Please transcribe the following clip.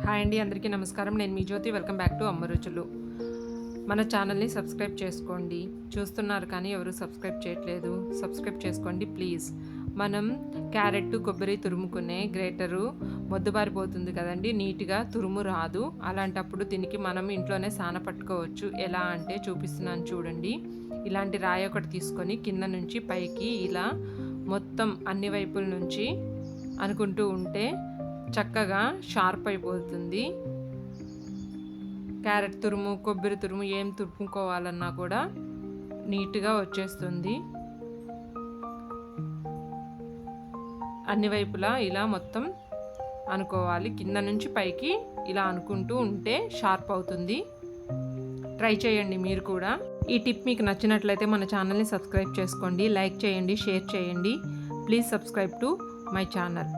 Hi అండి, అందరికీ నమస్కారం. నేను మీ జ్యోతి. వెల్కమ్ బ్యాక్ టు అమ్మ రుచులు. మన ఛానల్ని సబ్స్క్రైబ్ చేసుకోండి. చూస్తున్నారు కానీ ఎవరు సబ్స్క్రైబ్ చేయట్లేదు. సబ్స్క్రైబ్ చేసుకోండి ప్లీజ్. మనం క్యారెట్, కొబ్బరి తురుముకునే గ్రేటరు మొద్దుబారిపోతుంది కదండి, నీట్గా తురుము రాదు. అలాంటప్పుడు దీనికి మనం ఇంట్లోనే సాన పట్టుకోవచ్చు. ఎలా అంటే చూపిస్తున్నాను చూడండి. ఇలాంటి రాయి ఒకటి తీసుకొని కింద నుంచి పైకి ఇలా మొత్తం అన్ని వైపుల నుంచి అనుకుంటూ ఉంటే చక్కగా షార్ప్ అయిపోతుంది. క్యారెట్ తురుము, కొబ్బరి తురుము ఏం తురుముకోవాలన్నా కూడా నీట్గా వచ్చేస్తుంది. అన్ని వైపులా ఇలా మొత్తం అనుకోవాలి. కింద నుంచి పైకి ఇలా అనుకుంటూ ఉంటే షార్ప్ అవుతుంది. ట్రై చేయండి మీరు కూడా. ఈ టిప్ మీకు నచ్చినట్లయితే మన ఛానల్ని సబ్స్క్రైబ్ చేసుకోండి, లైక్ చేయండి, షేర్ చేయండి. Please subscribe to my channel.